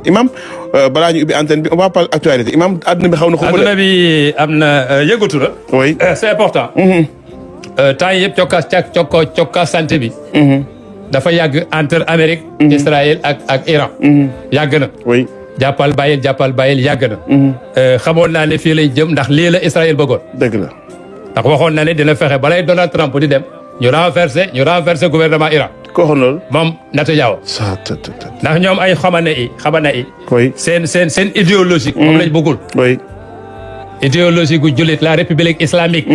imam balaa ñu ubbi antenne bi on va parler actualité imam adduna bi xaw na. adduna bi am na yëngatu la. oui c'est important. temps yii yëpp cokkaas santé bi. dafa yàgg entre Amérique. Israël ak Iran. yàgg na. oui jàppal bàyyil yàgg na. xamoon naa ne fii lay jëm ndax lii la Israël bëggoon. dëgg la. ndax waxoon na ne dina fexe balay Donald Trump di dem ñu renverser gouvernement Iran. koo xam loolu. moom Netanyahu. ndax ñoom ay xamane yi. oui seen idéologie. moom lañ bëggul. oui. idéologie gu jullit la république islamique.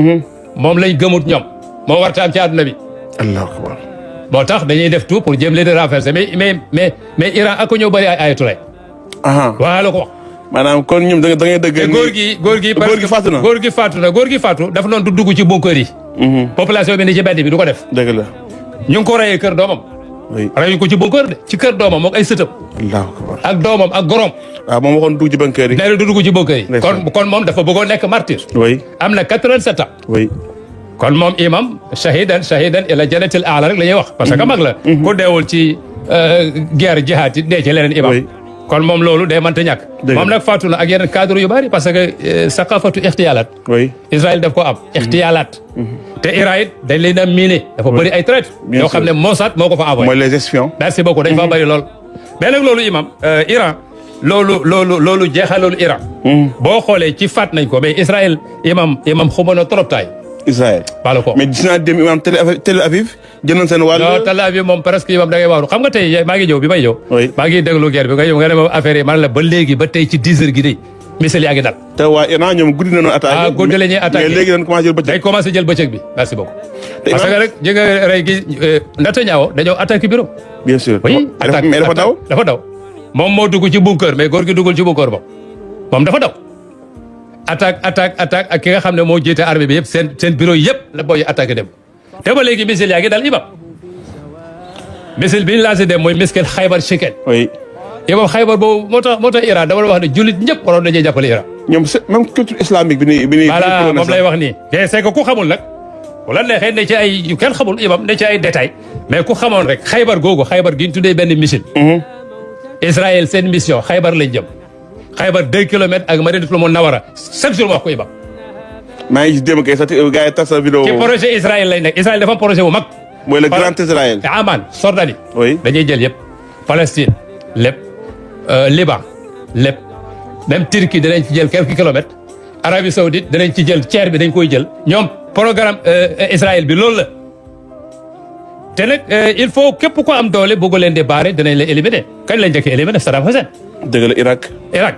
moom lañ gëmut ñoom. moo warta am ci àdduna bi. allahu akbar. moo tax dañuy def tout pour jéem leen di renverser mais Iran ak ñoo bëri ay ayatollah. waaw la ko wax. maanaam kon ñoom da ngay dëgg. te góor gi faatu na. góor gi faatu dafa noonu du dugg ci bunker yi. population bi ni ci mbedd bi du ko def. dëgg la. ñu ngi ko rayee kër doomam. oui rayuñ ko ci bunker de ci kër doomam moom ay sëtëm. allahu akbar. ak doomam ak gorom. waaw moom waxoon dugg ci bunker yi. nee na du dugg ci bunker yi. kon moom dafa bëggoon nekk martyr. oui am na 87 ans. oui. kon moom imam shahidan ila jannatil aala rek la ñuy wax. parce que mag la. ku deewul ci guerre jihaad yi dee ci leneen imam. kon moom loolu day mënta ñàkk. moom nag faatu na ak yeneen cadre yu bari parce que saqafatu ixtiyaalaat. oui Israël daf ko am. ixtiyaalaat. te Iran it dañ leen a miné. dafa bëri ay traite. yoo xam ne Mossad moo ko fa envoyé. mooy les espions. merci beaucoup dañ fa bëri lool. mais nag loolu imam Iran loolu jeexal loolu Iran. boo xoolee ci faat nañ ko mais Israël imam xuma na trop taay. Israël. baal ko mais gis naa dem imam Tel Aviv jëndoon seen wàll. non Tel Aviv moom presque imam da ngay waaru xam nga tey maa ngi ñëw bi may ñëw. oui maa ngi déglu guerre bi nga ñëw nga ne ma affaire yi man la ba léegi ba tey ci 10 heures gi de missile yaa ngi dal. te waa Iran ñoom guddi nañu attaqué. guddi la ñuy attaqué mais léegi dañ commencé jël bëccëg. dañ commencé jël bëccëg bi merci beaucoup. parce que rek ji nga rey gi Netanyahu dañoo attaqué bureau. bien sûr oui attaque mais dafa daw. moom moo dugg ci bunker mais góor gi duggul ci bunker moom dafa daw. attaque ak ki nga xam ne moo jiite armée bi yëpp seen bureau yëpp la booy attaqué dem te ba léegi missile yaa ngi dal imam missile bi ñu lancé dem mooy missile Xaybar Chicken. oui. imam Xaybar boobu moo tax Iran dama la wax ne jullit ñëpp waroon nañuy jàppale Iran. ñoom même culture islamique bi nii. voilà moom lay wax nii. te c'est que ku xamul nag wala neexee ne ci ay yu kenn xamul imam ne ci ay détails mais ku xamoon rek Xaybar gi ñu tuddee benn missile. Israël seen mission Xaybar lañ jëm. Xaybar 2 kilomètres ak Madinatul Munawwara chaque jour wax ko imam. maa ngi gis démb kay sax gars yi tas sa vidéo. ci projet Israël lañ nekk Israël dafa am projet bu mag. mooy le grand Israël. Amman Jordanie. oui dañuy jël yëpp. Palestine lépp Liban lépp même Turquie danañ ci jël quelques kilomètres. Arabie Saoudite danañ ci jël tiers bi dañ koy jël. ñoom programme Israël bi loolu la. te nag il faut képp ko am doole bëgg leen di baare danañ la éliminer kañ lañ njëkk a éliminer Saddam Hussein. dëgg la Irak.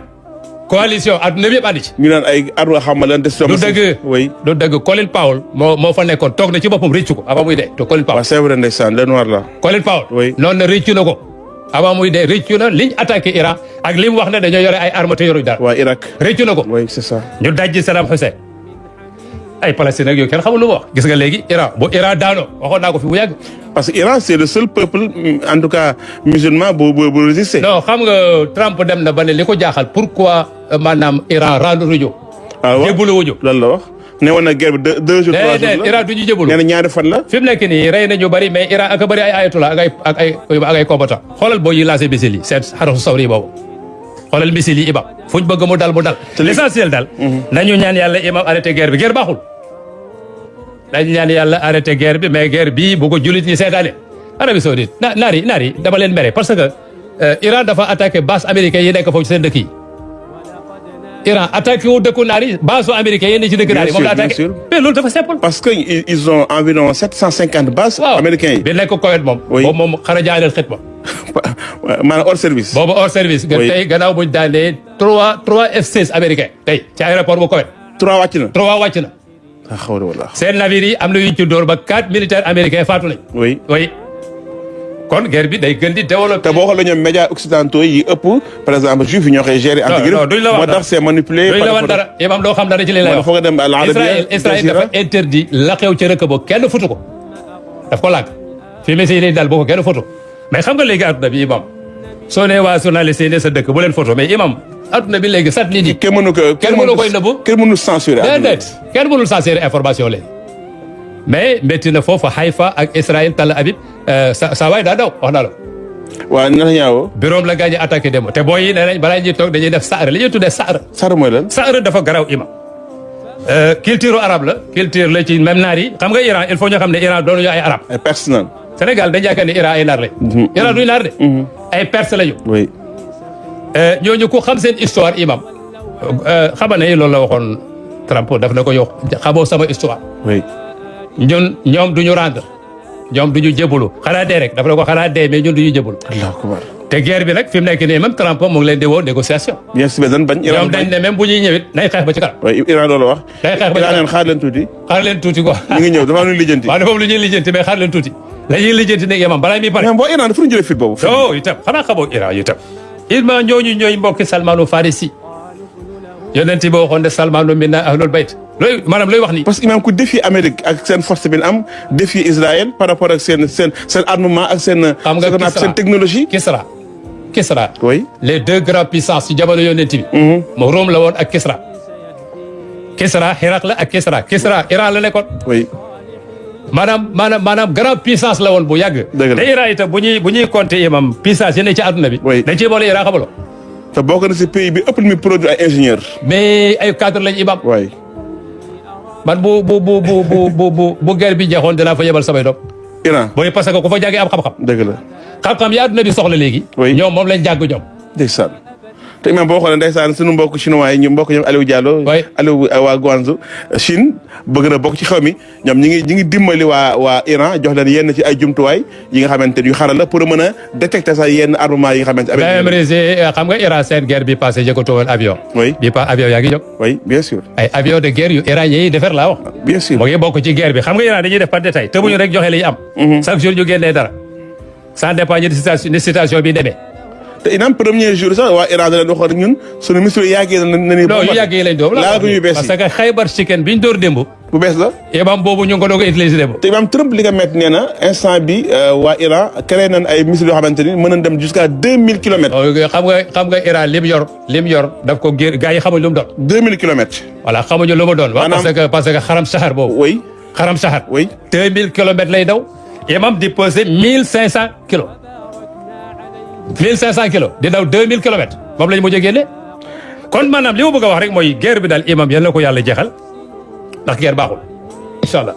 coalition adduna bi yëpp andi ci. ñu naan ay armes xam nga lan des. du dëgg oui du dëgg Colin Powell moo fa nekkoon toog na ci boppam rëccu ko avant muy dee te Colin Powell. waaw c'est vrai ndeysaan le noir là. Colin Powell. oui noonu na rëccu na ko avant muy dee rëccu na liñ attaqué Iran ak li mu wax ne dañoo yore ay armes te yoruñ dara. waa Irak. rëccu na ko. oui c'est ça. ñu dajji Saddam Hussein ay Palestine ak yooyu kenn xamul lu mu wax gis nga léegi Iran bu Iran daanoo waxoon naa ko fi bu yàgg. parce que Iran c'est le seul peuple en tout cas musulman bu résister. non xam nga Trump dem na ba ne li ko jaaxal pourquoi maanaam Iran rendre wuñu. waaw jébbalu wuñu. lan la wax ne woon na guerre bi 2 jours 3 jours la Iran du ñu jébbalu. nee na ñaari fan la. fi mu nekk nii rey nañu bëri mais Iran ak a bëri ay ayatollah ak ay combattant xoolal boo yi lancé missile yi seen xarasu sawri boobu xoolal missile yi imam fuñ bëgg mu dal mu dal. l'essentiel dal. nañu ñaan yàlla imam arrêté guerre bi guerre baaxul. dañu ñaan yàlla arrêté guerre bi mais guerre bii bu ko jullit ñi seetaane. Arabie Saoudite naar yi dama leen mere parce que Iran dafa attaqué base américaine yi nekk foofu ci seen dëkk yi. Iran attaqué wu dëkku naar yi base américaine yi ne ci dëkk naar yi moom la attaqué. mais loolu dafa simple. parce que ils ont environ 750 bases. américains yi bi nekk Koweït moom. boobu moom xara jaay xet ma. maanaam hors service. boobu hors service. oui tey gannaaw buñ daanee 3 F-16 américain tey ci aéroport bu Koweït. 3 wàcc na. 3 wàcc na. seen navire yi am na yu ñu ci dóor ba 4 militaires américains faatu nañ. oui. kon guerre bi day gën di développé. te boo xoolee ñoom médias occidentaux yi ëpp par exemple juif yi ñoo koy gérer. non duñ la wax dara moo tax c'est manipulé. duñ la wax dara imam doo xam dara ci li lay wax. foog nga dem à Israël dafa interdit la xew ca rëkk ba kenn foto ko. daf ko lànk fii message yi daal boo ko kenn foto mais xam nga léegi adduna bi imam soo nee waa journaliste yi ne sa dëkk bu leen foto mais imam adduna bi léegi satellite yi. kenn mënu koy nëbbu. kenn mënu censurer. déedéet kenn mënul censurer information léegi. mais métti na foofu Haïfa ak Israël Tel Aviv sa waay daa daw wax naa la waaw Netanyahu. bureau la gaañ a attaqué démb te booy yi nee nañ balaa ñuy toog dañuy def saar li ñuy tuddee saar. Saar mooy lan. saar dafa garaw imam. culture arabe la. culture la ci même naar yi xam nga Iran il faut ñu xam ne Iran doonu ñu ay arab ay personnel. Sénégal dañu yaakaar ne Iran ay naar lañ. Iran duñu naar de. ay perse lañu. oui. ñooñu ku xam seen histoire imam. xama ne loolu la waxoon Trump daf na ko yow xamoo sama histoire. oui. ñoom duñu rendre. ñoom duñu jébbalu xanaa dee rek dafa na ko xanaa dee mais ñun duñu jébbalu. Allahu akbar. te guerre bi nag fi mu nekk nii même Trump mu ngi leen di woo négociation. bien sûr dañ bañ. ñoom dañ ne même bu ñuy ñëwit nañ xeex ba ci kanam. oui Iran loolu wax. day xeex ba ci Iran kanam leen xaar leen tuuti. xaar leen tuuti quoi. ñu ngi ñëw dafa am lu lijjanti. waaw dafa am lu ñuy lijjanti mais xaar leen tuuti. la ñuy lijjanti nag yemam balaa muy pare. mais boo Iran dafa ñu jëlee fit boobu. oh itam xanaa xamoo Iran itam. ilma ñooñu ñooy mbokki Salmanu Farisi. yonent bi waxoon ne Salmanu minna ahlul bayt. looy maanaam looy wax nii. parce que imam ku défi Amérique ak seen force bi am défi Israël par rapport ak seen armement ak seen. xam nga seen technologie. Kisra. oui. les deux grandes puissances ci jamono yonent bi. moo Rome la woon ak Kisra. Kisra Irak la ak Kisra Iran la nekkoon. oui. maanaam grande puissance la woon bu yàgg. dëgg la te Iran itam bu ñuy compter imam puissance yi ne ci àdduna bi. oui dañ ciy boole Iran xamaloo. te bokk na si pays bi ëpp lu muy produit ay ingénieur. mais ay cadre lañ imam. oui. man bu guerre bi jeexoon dinaa fa yebal samay doom. Iran. booy parce que ku fa jàngee am xam-xam. dëgg la. xam-xam yi àdduna bi soxla léegi. oui ñoom moom lañ jàng ñoom. ndeysaan. te imam boo xoolee ndeysaan suñu mbokk chinois yi ñu mbokk ñoom Aliou Diallo. oui Aliou waa Guangzhou Chine bëgg na bokk ci xew mi ñoom ñi ngi dimbali waa Iran jox leen yenn ci ay jumtuwaay yi nga xamante ni yu xaral la pour mën a détecter sax yenn armement yi nga xamante ne. xam nga Iran seen guerre bi passé jëkkatoo woon avion. oui bi pas avion yaa ngi jóg. oui bien sûr. ay avion de guerre yu iranien yi defar laa wax. bien sûr moo ngi bokk ci guerre bi xam nga Iran dañuy def par détail te bu ñu rek joxe li am. chaque jour ñu génnee dara. ça dépend ni situation bi demee. te inam premier jour sax waa Iran da leen waxoon ñun sunu mission yàggee na ni. non yu yàggee lañ doon laa yu bees parce que Khaybar chicken bi ñu door démb. bu bees la. imam boobu ñu ngi ko doog a utiliser démb. te imam Trump li nga métti nee na instant bi waa Iran créé nañ ay missiles yoo xamante ni mën nañ dem jusqu'à 2000 kilomètres. xam nga Iran lim yor daf ko gér gars yi xamuñ lu mu doon. 2000 kilomètres. voilà xamuñu lu mu doon. parce que xaram saxar boobu. oui. xaram saxar. oui 2000 kilomètres lay daw. imam di peser 1500 kilos. 1500 kilos di daw 2000 kilomètres moom la ñu mujjee génne. kon maanaam li ma bëgg a wax rek mooy guerre bi daal imam yal na ko yàlla jeexal ndax guerre baaxul incha allah.